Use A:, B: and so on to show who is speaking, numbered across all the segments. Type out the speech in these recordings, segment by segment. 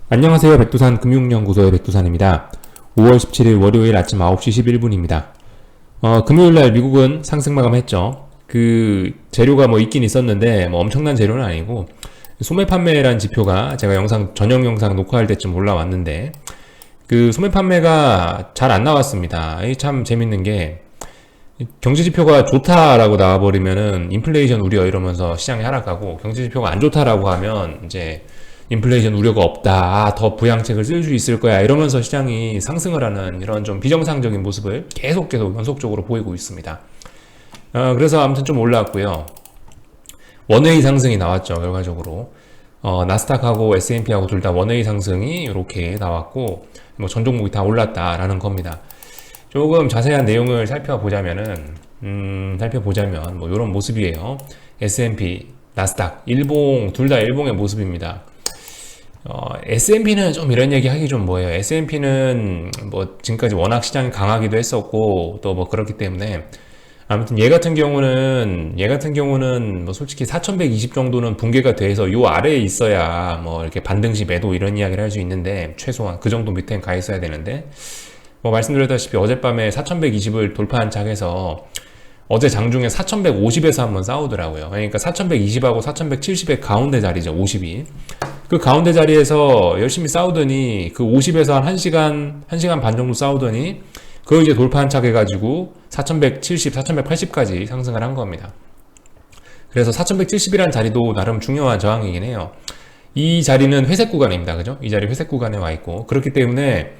A: 안녕하세요. 백두산 금융연구소의 백두산입니다. 5월 17일 월요일 아침 9시 11분입니다. 금요일날 미국은 상승 마감했죠. 그 재료가 뭐 있긴 있었는데 뭐 엄청난 재료는 아니고 소매 판매란 지표가 제가 전용 영상 녹화할 때쯤 올라왔는데 그 소매 판매가 잘 안 나왔습니다. 이게 참 재밌는 게 경제 지표가 좋다라고 나와버리면은 인플레이션 우려 이러면서 시장이 하락하고, 경제 지표가 안 좋다라고 하면 이제 인플레이션 우려가 없다, 더 부양책을 쓸 수 있을 거야 이러면서 시장이 상승을 하는 이런 좀 비정상적인 모습을 계속 연속적으로 보이고 있습니다. 그래서 아무튼 좀 올라왔고요. 원웨이 상승이 나왔죠. 결과적으로 나스닥하고 S&P하고 둘 다 원웨이 상승이 이렇게 나왔고, 뭐 전 종목이 다 올랐다라는 겁니다. 조금 자세한 내용을 살펴보자면 뭐 이런 모습이에요. S&P, 나스닥, 일봉 둘 다 일봉의 모습입니다. S&P는 좀 이런 얘기 하기 좀 뭐예요. S&P는 뭐 지금까지 워낙 시장이 강하기도 했었고 또 뭐 그렇기 때문에, 아무튼 얘 같은 경우는 뭐 솔직히 4120 정도는 붕괴가 돼서 요 아래에 있어야 뭐 이렇게 반등시 매도 이런 이야기를 할 수 있는데, 최소한 그 정도 밑에는 가 있어야 되는데, 뭐 말씀드렸다시피 어젯밤에 4120을 돌파한 착에서 어제 장중에 4150에서 한번 싸우더라고요. 그러니까 4120하고 4170의 가운데 자리죠. 50이. 그 가운데 자리에서 열심히 싸우더니 그 50에서 한 1시간 반 정도 싸우더니 그걸 이제 돌파한 착 해가지고 4170, 4180까지 상승을 한 겁니다. 그래서 4170이라는 자리도 나름 중요한 저항이긴 해요. 이 자리는 회색 구간입니다. 그죠? 이 자리 회색 구간에 와 있고, 그렇기 때문에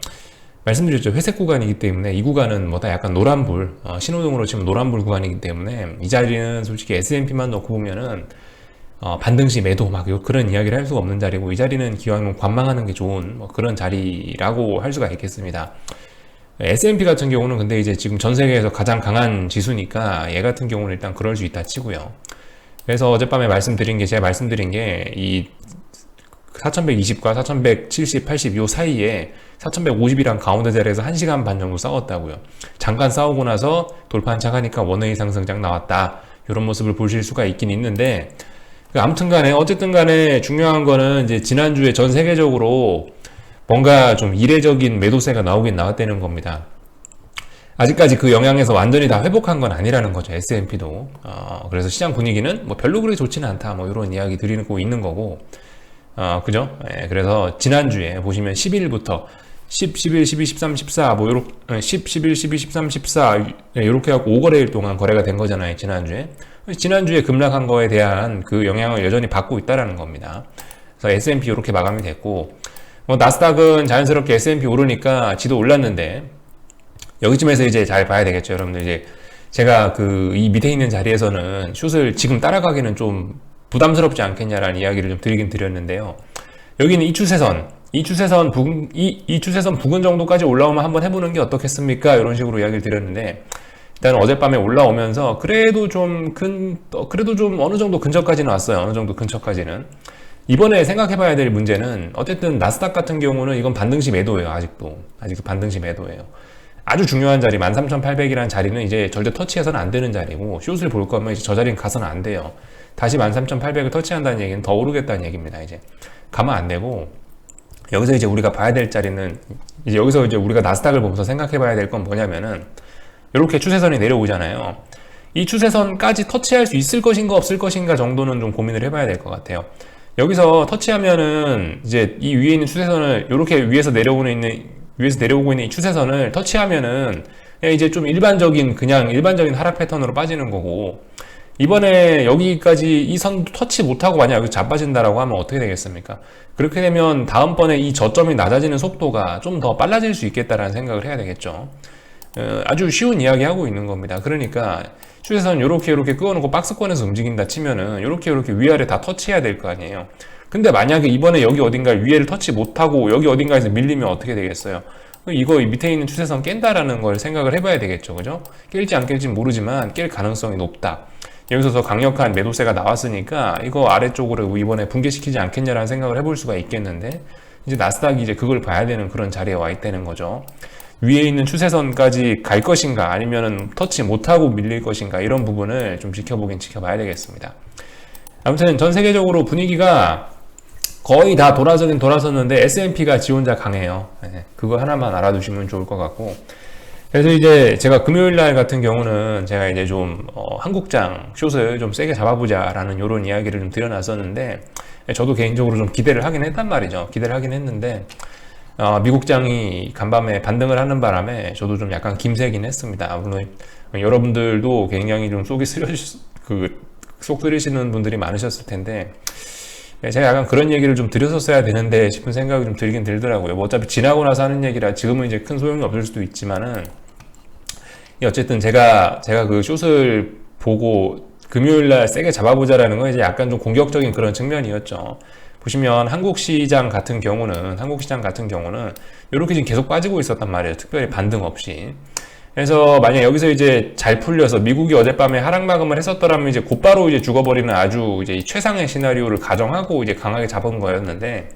A: 말씀드렸죠. 회색 구간이기 때문에 이 구간은 뭐다 약간 노란불, 신호등으로 치면 노란불 구간이기 때문에 이 자리는 솔직히 S&P만 놓고 보면은 반등시 매도 막 그런 이야기를 할 수가 없는 자리고, 이 자리는 기왕이면 관망하는 게 좋은 뭐 그런 자리라고 할 수가 있겠습니다. S&P 같은 경우는 근데 이제 지금 전 세계에서 가장 강한 지수니까 얘 같은 경우는 일단 그럴 수 있다 치고요. 그래서 어젯밤에 제가 말씀드린 게 이 4120과 4170, 80 요 사이에 4150이랑 가운데 자리에서 1시간 반 정도 싸웠다고요. 잠깐 싸우고 나서 돌파한 착하니까 원웨이 상승장 나왔다, 이런 모습을 보실 수가 있긴 있는데, 아무튼 간에 어쨌든 간에 중요한 거는 이제 지난주에 전 세계적으로 뭔가 좀 이례적인 매도세가 나오긴 나왔다는 겁니다. 아직까지 그 영향에서 완전히 다 회복한 건 아니라는 거죠. S&P도. 그래서 시장 분위기는 뭐 별로 그렇게 좋지는 않다, 뭐 이런 이야기 드리고 있는 거고, 그죠? 예, 그래서 지난주에 보시면 10일부터 10, 11, 12, 13, 14, 뭐, 10, 11, 12, 13, 14, 요렇게 하고 5거래일 동안 거래가 된 거잖아요, 지난주에. 지난주에 급락한 거에 대한 그 영향을 여전히 받고 있다라는 겁니다. 그래서 S&P 요렇게 마감이 됐고, 뭐, 나스닥은 자연스럽게 S&P 오르니까 지도 올랐는데, 여기쯤에서 이제 잘 봐야 되겠죠, 여러분들. 이제 제가 이 밑에 있는 자리에서는 슛을 지금 따라가기는 좀 부담스럽지 않겠냐라는 이야기를 좀 드리긴 드렸는데요. 여기는 이 추세선 부근 정도까지 올라오면 한번 해보는 게 어떻겠습니까? 이런 식으로 이야기를 드렸는데, 일단 어젯밤에 올라오면서 그래도 좀 어느 정도 근처까지는 왔어요. 어느 정도 근처까지는. 이번에 생각해봐야 될 문제는, 어쨌든 나스닥 같은 경우는 이건 반등시 매도예요. 아직도 반등시 매도예요. 아주 중요한 자리 13,800이라는 자리는 이제 절대 터치해서는 안 되는 자리고, 숏을 볼 거면 이제 저 자리는 가서는 안 돼요. 다시 13,800을 터치한다는 얘기는 더 오르겠다는 얘기입니다. 이제 가면 안 되고, 여기서 이제 우리가 봐야 될 자리는, 이제 여기서 이제 우리가 나스닥을 보면서 생각해 봐야 될 건 뭐냐면은, 이렇게 추세선이 내려오잖아요. 이 추세선까지 터치할 수 있을 것인가 없을 것인가 정도는 좀 고민을 해봐야 될 것 같아요. 여기서 터치하면은 이제 이 위에 있는 추세선을, 이렇게 위에서 내려오고 있는 이 추세선을 터치하면은 이제 좀 일반적인 하락 패턴으로 빠지는 거고, 이번에 여기까지 이 선 터치 못하고 만약 여기 자빠진다라고 하면 어떻게 되겠습니까? 그렇게 되면 다음번에 이 저점이 낮아지는 속도가 좀 더 빨라질 수 있겠다라는 생각을 해야 되겠죠. 아주 쉬운 이야기 하고 있는 겁니다. 그러니까 추세선 요렇게 끄어놓고 박스권에서 움직인다 치면은 요렇게 위아래 다 터치해야 될 거 아니에요. 근데 만약에 이번에 여기 어딘가 위에를 터치 못하고 여기 어딘가에서 밀리면 어떻게 되겠어요? 이거 밑에 있는 추세선 깬다라는 걸 생각을 해봐야 되겠죠. 그죠? 깰지 안 깰지 모르지만 깰 가능성이 높다. 여기서 더 강력한 매도세가 나왔으니까 이거 아래쪽으로 이번에 붕괴시키지 않겠냐라는 생각을 해볼 수가 있겠는데, 이제 나스닥이 이제 그걸 봐야 되는 그런 자리에 와 있다는 거죠. 위에 있는 추세선까지 갈 것인가, 아니면은 터치 못하고 밀릴 것인가, 이런 부분을 좀 지켜봐야 되겠습니다. 아무튼 전 세계적으로 분위기가 거의 다 돌아서긴 돌아섰는데 S&P가 지 혼자 강해요. 네, 그거 하나만 알아두시면 좋을 것 같고. 그래서 이제 제가 금요일 날 같은 경우는 제가 이제 좀 한국장 숏을 좀 세게 잡아보자라는 이런 이야기를 좀 드려놨었는데, 저도 개인적으로 좀 기대를 하긴 했단 말이죠. 기대를 하긴 했는데 미국장이 간밤에 반등을 하는 바람에 저도 좀 약간 김새긴 했습니다. 물론 여러분들도 굉장히 좀 속 끓이시는 분들이 많으셨을 텐데, 제가 약간 그런 얘기를 좀 드렸었어야 되는데 싶은 생각이 좀 들긴 들더라고요. 뭐 어차피 지나고 나서 하는 얘기라 지금은 이제 큰 소용이 없을 수도 있지만은, 어쨌든 제가 그 숏을 보고 금요일날 세게 잡아보자라는 건 이제 약간 좀 공격적인 그런 측면이었죠. 보시면 한국 시장 같은 경우는 이렇게 지금 계속 빠지고 있었단 말이에요. 특별히 반등 없이. 그래서 만약 여기서 이제 잘 풀려서 미국이 어젯밤에 하락 마감을 했었더라면 이제 곧바로 이제 죽어버리는 아주 이제 최상의 시나리오를 가정하고 이제 강하게 잡은 거였는데,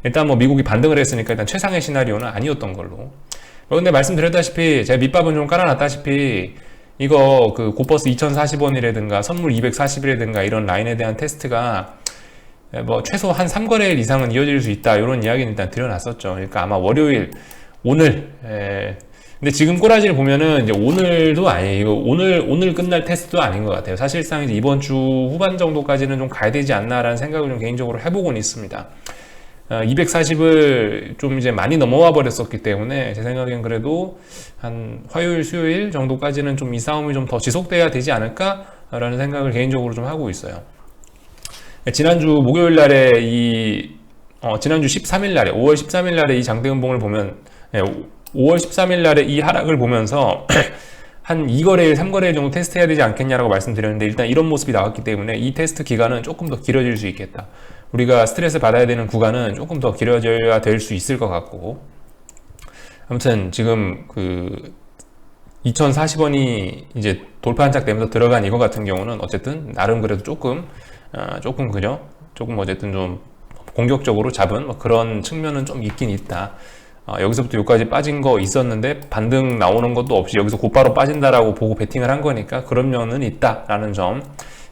A: 일단 뭐 미국이 반등을 했으니까 일단 최상의 시나리오는 아니었던 걸로. 근데 말씀드렸다시피 제가 밑밥은 좀 깔아놨다시피 이거 그 고버스 2040원이라든가 선물 240이라든가 이런 라인에 대한 테스트가 뭐 최소 한 3거래일 이상은 이어질 수 있다, 이런 이야기는 일단 드려놨었죠. 그러니까 아마 월요일 오늘 근데 지금 꼬라지를 보면은 이제 오늘도 아니에요. 이거 오늘 끝날 테스트도 아닌 것 같아요. 사실상 이제 이번 주 후반 정도까지는 좀 가야 되지 않나라는 생각을 좀 개인적으로 해보곤 있습니다. 240을 좀 이제 많이 넘어와 버렸었기 때문에 제 생각엔 그래도 한 화요일, 수요일 정도까지는 좀 이 싸움이 좀 더 지속돼야 되지 않을까라는 생각을 개인적으로 좀 하고 있어요. 지난주 목요일 날에 지난주 13일 날에 5월 13일 날에 이 장대 음봉을 보면, 5월 13일 날에 이 하락을 보면서 한 2거래일, 3거래일 정도 테스트 해야 되지 않겠냐라고 말씀드렸는데, 일단 이런 모습이 나왔기 때문에 이 테스트 기간은 조금 더 길어질 수 있겠다. 우리가 스트레스 받아야 되는 구간은 조금 더 길어져야 될 수 있을 것 같고, 아무튼 지금 그 2040원이 이제 돌파 한짝 되면서 들어간 이거 같은 경우는 어쨌든 나름 그래도 조금 그죠? 조금 어쨌든 좀 공격적으로 잡은 뭐 그런 측면은 좀 있긴 있다. 여기서부터 여기까지 빠진 거 있었는데 반등 나오는 것도 없이 여기서 곧바로 빠진다라고 보고 베팅을 한 거니까 그런 면은 있다라는 점,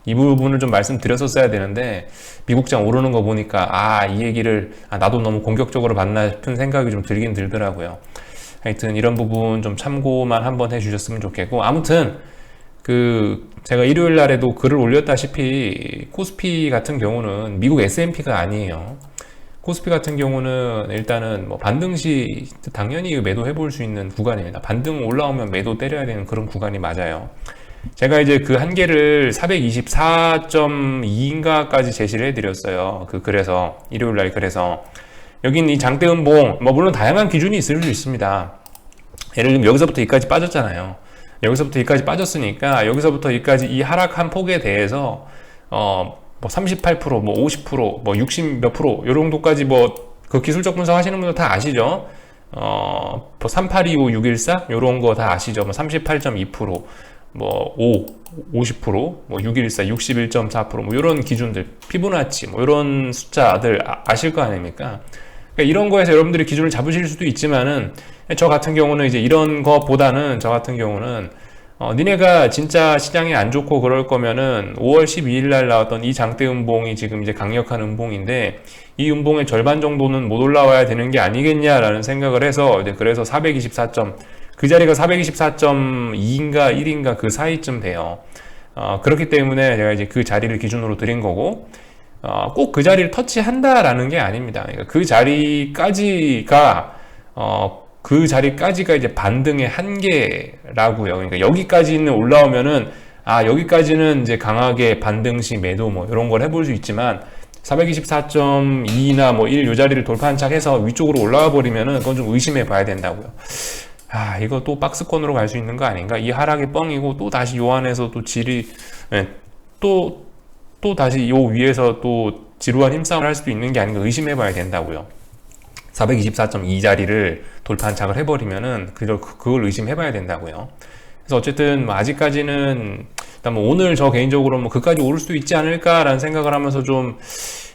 A: 이 부분을 좀 말씀드렸었어야 되는데, 미국장 오르는 거 보니까 이 얘기를 나도 너무 공격적으로 봤나 싶은 생각이 좀 들긴 들더라고요. 하여튼 이런 부분 좀 참고만 한번 해주셨으면 좋겠고, 아무튼 제가 일요일 날에도 글을 올렸다시피 코스피 같은 경우는 미국 S&P가 아니에요. 코스피 같은 경우는 일단은 뭐 반등 시 당연히 매도해 볼 수 있는 구간입니다. 반등 올라오면 매도 때려야 되는 그런 구간이 맞아요. 제가 이제 그 한계를 424.2인가까지 제시를 해드렸어요. 그래서 일요일 날, 그래서 여긴 이 장대 음봉, 뭐 물론 다양한 기준이 있을 수 있습니다. 예를 들면 여기서부터 여기까지 빠졌잖아요. 여기서부터 여기까지 빠졌으니까 여기서부터 여기까지 이 하락한 폭에 대해서 뭐 38%, 뭐 50%, 뭐 60 몇 프로, 요 정도까지 뭐 그 기술적 분석 하시는 분들 다 아시죠? 뭐 3825, 614 요런 거 다 아시죠? 뭐 38.2%, 뭐 50%, 뭐 614, 61.4%, 뭐 요런 기준들, 피보나치, 뭐 요런 숫자들 아실 거 아닙니까? 그러니까 이런 거에서 여러분들이 기준을 잡으실 수도 있지만은, 저 같은 경우는 이제 이런 거보다는 니네가 진짜 시장이 안 좋고 그럴 거면은 5월 12일 날 나왔던 이 장대 음봉이 지금 이제 강력한 음봉인데, 이 음봉의 절반 정도는 못 올라와야 되는 게 아니겠냐라는 생각을 해서 이제 그래서 424점, 그 자리가 424.2인가 1인가 그 사이쯤 돼요. 그렇기 때문에 제가 이제 그 자리를 기준으로 드린 거고, 꼭 그 자리를 터치한다라는 게 아닙니다. 그러니까 그 자리까지가 이제 반등의 한계라고요. 그러니까 여기까지는 올라오면은 여기까지는 이제 강하게 반등 시 매도 뭐 이런 걸 해볼 수 있지만, 424.2나 뭐 1 요 자리를 돌파한 착해서 위쪽으로 올라와 버리면은 그건 좀 의심해 봐야 된다고요. 이거 또 박스권으로 갈 수 있는 거 아닌가? 이 하락이 뻥이고 또 다시 요 안에서 또 또 다시 요 위에서 또 지루한 힘싸움을 할 수도 있는 게 아닌가 의심해 봐야 된다고요. 424.2 자리를 돌파한착을 해버리면은 그걸 의심해 봐야 된다고요. 그래서 어쨌든 뭐 아직까지는 일단 뭐 오늘 저 개인적으로 뭐 그까지 오를 수도 있지 않을까라는 생각을 하면서 좀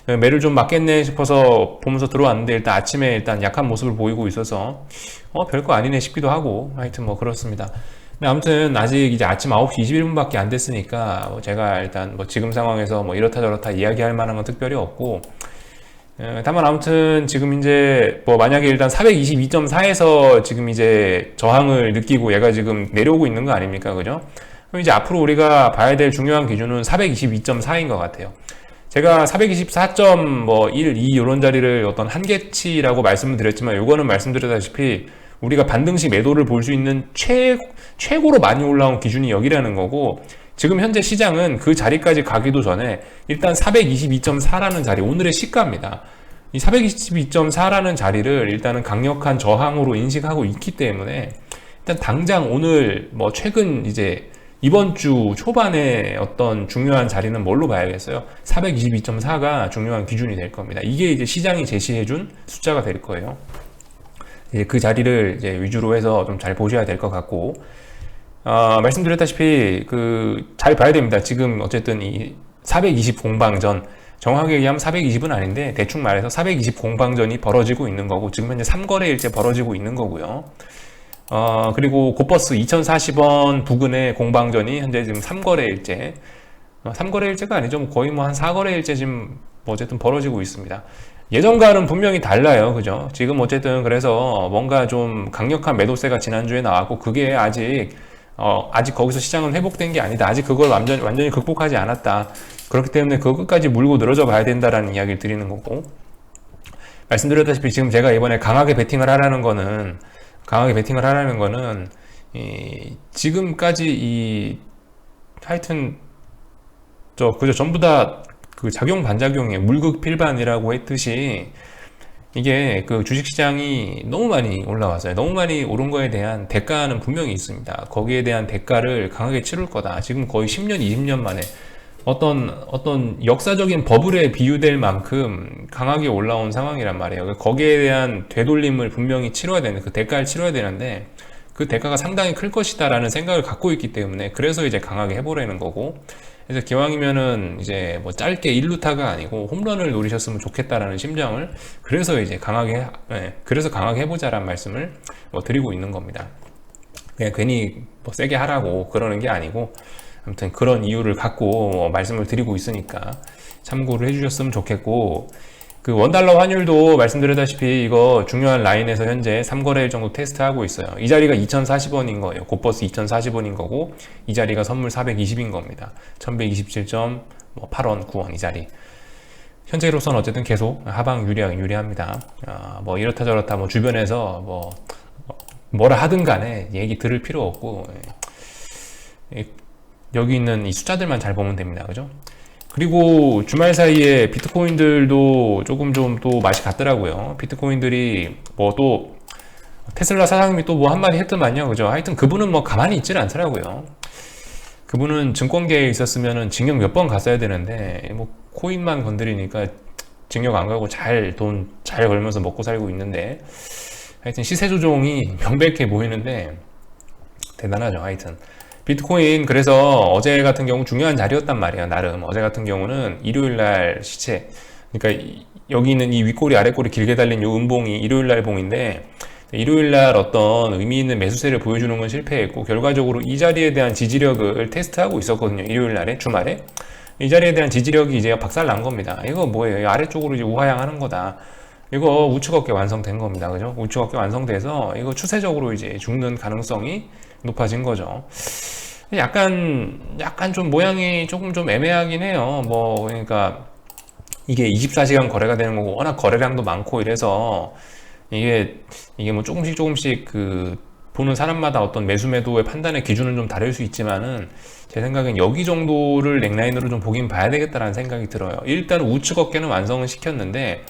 A: 매를 좀 맞겠네 싶어서 보면서 들어왔는데, 일단 아침에 일단 약한 모습을 보이고 있어서 별거 아니네 싶기도 하고, 하여튼 뭐 그렇습니다. 근데 아무튼 아직 이제 아침 9시 21분밖에 안 됐으니까 제가 일단 뭐 지금 상황에서 뭐 이렇다 저렇다 이야기할 만한 건 특별히 없고, 다만 아무튼 지금 이제 뭐 만약에 일단 422.4에서 지금 이제 저항을 느끼고 얘가 지금 내려오고 있는 거 아닙니까? 그죠? 그럼 이제 앞으로 우리가 봐야 될 중요한 기준은 422.4인 것 같아요. 제가 424.1, 2 이런 자리를 어떤 한계치라고 말씀을 드렸지만 요거는 말씀드렸다시피 우리가 반등시 매도를 볼 수 있는 최고로 많이 올라온 기준이 여기라는 거고, 지금 현재 시장은 그 자리까지 가기도 전에 일단 422.4라는 자리, 오늘의 시가입니다. 이 422.4라는 자리를 일단은 강력한 저항으로 인식하고 있기 때문에 일단 당장 오늘 뭐 최근 이제 이번 주 초반에 어떤 중요한 자리는 뭘로 봐야겠어요? 422.4가 중요한 기준이 될 겁니다. 이게 이제 시장이 제시해준 숫자가 될 거예요. 이제 그 자리를 이제 위주로 해서 좀 잘 보셔야 될 것 같고, 말씀드렸다시피 잘 봐야 됩니다. 지금 어쨌든 이 420 공방전, 정확하게 얘기하면 420은 아닌데 대충 말해서 420 공방전이 벌어지고 있는 거고, 지금 현재 3거래일째 벌어지고 있는 거고요. 그리고 고버스 2040원 부근의 공방전이 현재 지금 3거래일째, 3거래일째가 아니죠. 거의 뭐 한 4거래일째 지금 뭐 어쨌든 벌어지고 있습니다. 예전과는 분명히 달라요. 그죠? 지금 어쨌든 그래서 뭔가 좀 강력한 매도세가 지난주에 나왔고, 그게 아직 거기서 시장은 회복된 게 아니다. 아직 그걸 완전히 극복하지 않았다. 그렇기 때문에 그거 끝까지 물고 늘어져 봐야 된다라는 이야기를 드리는 거고, 말씀드렸다시피 지금 제가 이번에 강하게 베팅을 하라는 거는 지금까지 하여튼 그저 전부 다 그 작용 반작용의 물극 필반이라고 했듯이, 이게 그 주식시장이 너무 많이 올라왔어요. 너무 많이 오른 거에 대한 대가는 분명히 있습니다. 거기에 대한 대가를 강하게 치를 거다. 지금 거의 10년, 20년 만에 어떤 역사적인 버블에 비유될 만큼 강하게 올라온 상황이란 말이에요. 거기에 대한 되돌림을 분명히 치러야 되는, 그 대가를 치러야 되는데, 그 대가가 상당히 클 것이다라는 생각을 갖고 있기 때문에 그래서 이제 강하게 해보라는 거고, 그래서 기왕이면은 이제 뭐 짧게 1루타가 아니고 홈런을 노리셨으면 좋겠다라는 심정을, 그래서 이제 강하게 해보자라는 말씀을 뭐 드리고 있는 겁니다. 그냥 괜히 뭐 세게 하라고 그러는 게 아니고, 아무튼 그런 이유를 갖고 말씀을 드리고 있으니까 참고를 해주셨으면 좋겠고, 그 원달러 환율도 말씀드렸다시피 이거 중요한 라인에서 현재 3거래일 정도 테스트하고 있어요. 이 자리가 2040원인 거예요. 곧버스 2040원인 거고, 이 자리가 선물 420인 겁니다. 1127.8원, 9원 이 자리. 현재로서는 어쨌든 계속 하방 유리합니다. 뭐 이렇다 저렇다 뭐 주변에서 뭐라 하든 간에 얘기 들을 필요 없고, 여기 있는 이 숫자들만 잘 보면 됩니다. 그죠? 그리고 주말 사이에 비트코인들도 조금 좀 또 맛이 갔더라고요. 비트코인들이 뭐 또 테슬라 사장님이 또 뭐 한마디 했더만요. 그죠? 하여튼 그분은 뭐 가만히 있질 않더라고요. 그분은 증권계에 있었으면은 징역 몇 번 갔어야 되는데, 뭐 코인만 건드리니까 징역 안 가고 돈 잘 벌면서 먹고 살고 있는데, 하여튼 시세 조종이 명백해 보이는데 대단하죠. 하여튼 비트코인, 그래서 어제 같은 경우 중요한 자리였단 말이에요. 나름 어제 같은 경우는 일요일날 시체, 그러니까 여기 있는 이 윗꼬리 아랫꼬리 길게 달린 이 음봉이 일요일날 봉인데, 일요일날 어떤 의미 있는 매수세를 보여주는 건 실패했고, 결과적으로 이 자리에 대한 지지력을 테스트하고 있었거든요. 일요일날에, 주말에 이 자리에 대한 지지력이 이제 박살난 겁니다. 이거 뭐예요? 아래쪽으로 이제 우하향하는 거다. 이거 우측 어깨 완성된 겁니다. 그죠? 우측 어깨 완성돼서 이거 추세적으로 이제 죽는 가능성이 높아진 거죠. 약간 좀 모양이 조금 좀 애매하긴 해요. 그러니까 이게 24시간 거래가 되는 거고, 워낙 거래량도 많고 이래서 이게 뭐 조금씩 보는 사람마다 어떤 매수 매도의 판단의 기준은 좀 다를 수 있지만은, 제 생각엔 여기 정도를 넥라인으로 좀 보긴 봐야 되겠다라는 생각이 들어요. 일단 우측 어깨는 완성은 시켰는데,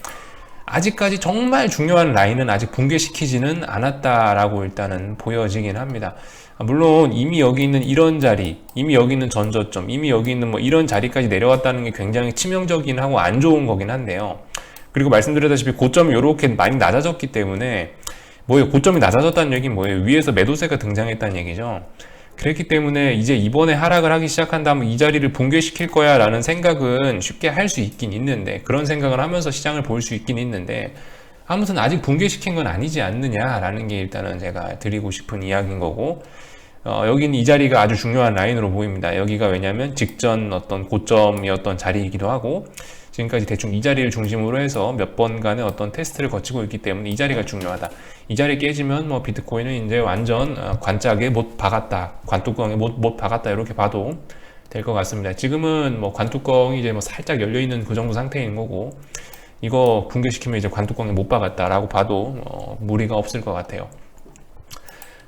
A: 아직까지 정말 중요한 라인은 아직 붕괴시키지는 않았다라고 일단은 보여지긴 합니다. 물론 이미 여기 있는 이런 자리, 이미 여기 있는 전저점, 이미 여기 있는 뭐 이런 자리까지 내려왔다는 게 굉장히 치명적이긴 하고 안 좋은 거긴 한데요. 그리고 말씀드렸다시피 고점이 이렇게 많이 낮아졌기 때문에, 고점이 낮아졌다는 얘기는 뭐예요? 위에서 매도세가 등장했다는 얘기죠. 그렇기 때문에 이제 이번에 하락을 하기 시작한다면 이 자리를 붕괴시킬 거야 라는 생각은 쉽게 할 수 있긴 있는데, 그런 생각을 하면서 시장을 볼 수 있긴 있는데, 아무튼 아직 붕괴시킨 건 아니지 않느냐라는 게 일단은 제가 드리고 싶은 이야기인 거고, 여기는 이 자리가 아주 중요한 라인으로 보입니다. 여기가 왜냐면 직전 어떤 고점이었던 자리이기도 하고, 지금까지 대충 이 자리를 중심으로 해서 몇 번간의 어떤 테스트를 거치고 있기 때문에 이 자리가 중요하다. 이 자리 깨지면 뭐 비트코인은 이제 완전 관짝에 못 박았다, 관뚜껑에 못 박았다, 이렇게 봐도 될 것 같습니다. 지금은 뭐 관뚜껑이 이제 뭐 살짝 열려 있는 그 정도 상태인 거고, 이거 붕괴시키면 이제 관뚜껑에 못 박았다라고 봐도 무리가 없을 것 같아요.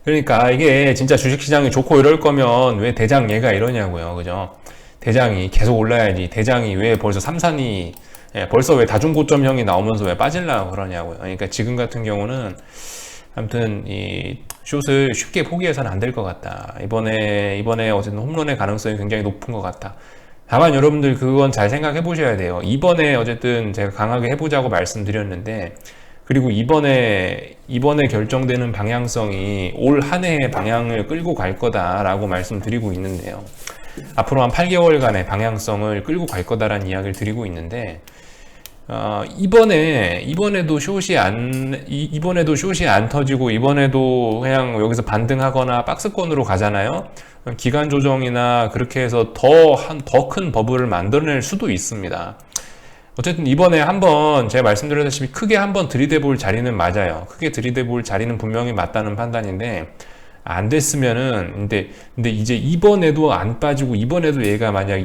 A: 그러니까 이게 진짜 주식시장이 좋고 이럴 거면 왜 대장 얘가 이러냐고요, 그죠? 대장이 계속 올라야지. 대장이 왜 벌써 삼산이 벌써 왜 다중고점형이 나오면서 왜 빠질라고 그러냐고요. 그러니까 지금 같은 경우는 아무튼 이 숏을 쉽게 포기해서는 안 될 것 같다. 이번에 어쨌든 홈런의 가능성이 굉장히 높은 것 같다. 다만 여러분들 그건 잘 생각해 보셔야 돼요. 이번에 어쨌든 제가 강하게 해보자고 말씀드렸는데, 그리고 이번에 결정되는 방향성이 올 한 해의 방향을 끌고 갈 거다라고 말씀드리고 있는데요. 앞으로 한 8개월간의 방향성을 끌고 갈 거다라는 이야기를 드리고 있는데, 이번에도 숏이 안 터지고, 이번에도 그냥 여기서 반등하거나 박스권으로 가잖아요. 기간 조정이나 그렇게 해서 더 큰 버블을 만들어낼 수도 있습니다. 어쨌든 이번에 한번 제가 말씀드렸다시피 크게 한번 들이대볼 자리는 맞아요. 크게 들이대볼 자리는 분명히 맞다는 판단인데, 안 됐으면은, 근데 이제 이번에도 안 빠지고 이번에도 얘가 만약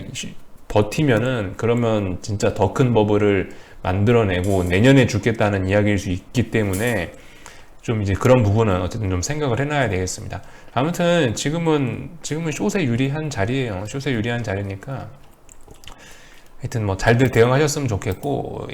A: 버티면은, 그러면 진짜 더 큰 버블을 만들어내고 내년에 죽겠다는 이야기일 수 있기 때문에 좀 이제 그런 부분은 어쨌든 좀 생각을 해놔야 되겠습니다. 아무튼 지금은 숏에 유리한 자리예요. 숏에 유리한 자리니까 하여튼 뭐 잘들 대응하셨으면 좋겠고,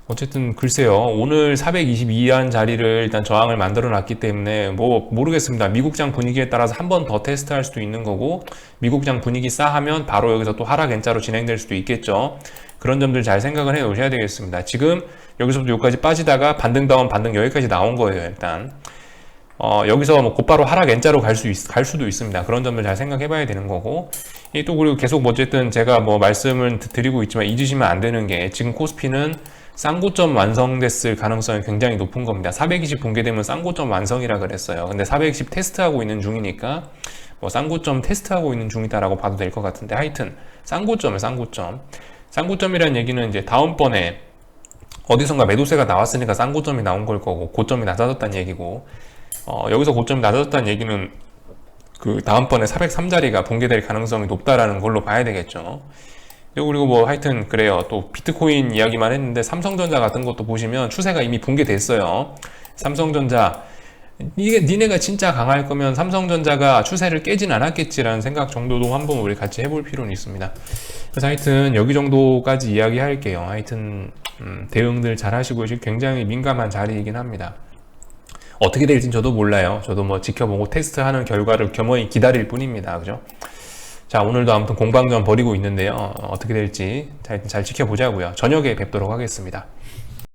A: 어쨌든 글쎄요, 오늘 422한 자리를 일단 저항을 만들어 놨기 때문에 뭐 모르겠습니다. 미국장 분위기에 따라서 한 번 더 테스트할 수도 있는 거고, 미국장 분위기 싸하면 바로 여기서 또 하락 N자로 진행될 수도 있겠죠. 그런 점들 잘 생각을 해 놓으셔야 되겠습니다. 지금 여기서부터 여기까지 빠지다가 반등다운 반등 여기까지 나온 거예요. 일단 여기서 뭐 곧바로 하락 N자로 갈 수도 있습니다. 그런 점들 잘 생각해 봐야 되는 거고, 또 그리고 계속 어쨌든 제가 뭐 말씀을 드리고 있지만 잊으시면 안 되는 게, 지금 코스피는 쌍고점 완성됐을 가능성이 굉장히 높은 겁니다. 420 붕괴되면 쌍고점 완성이라 그랬어요. 근데 420 테스트하고 있는 중이니까 뭐 쌍고점 테스트하고 있는 중이다라고 봐도 될 것 같은데, 하여튼 쌍고점이에요. 쌍고점이라는 얘기는 이제 다음번에 어디선가 매도세가 나왔으니까 쌍고점이 나온 걸 거고, 고점이 낮아졌다는 얘기고, 여기서 고점이 낮아졌다는 얘기는 그 다음번에 403자리가 붕괴될 가능성이 높다라는 걸로 봐야 되겠죠. 그리고 뭐 하여튼 그래요. 또 비트코인 이야기만 했는데 삼성전자 같은 것도 보시면 추세가 이미 붕괴됐어요. 삼성전자, 니네가 진짜 강할 거면 삼성전자가 추세를 깨진 않았겠지라는 생각 정도도 한번 우리 같이 해볼 필요는 있습니다. 그래서 하여튼 여기 정도까지 이야기할게요. 하여튼 대응들 잘 하시고, 지금 굉장히 민감한 자리이긴 합니다. 어떻게 될진 저도 몰라요. 저도 뭐 지켜보고 테스트하는 결과를 겸허히 기다릴 뿐입니다. 그죠? 자, 오늘도 아무튼 공방전 벌이고 있는데요. 어떻게 될지 잘 지켜보자고요. 저녁에 뵙도록 하겠습니다.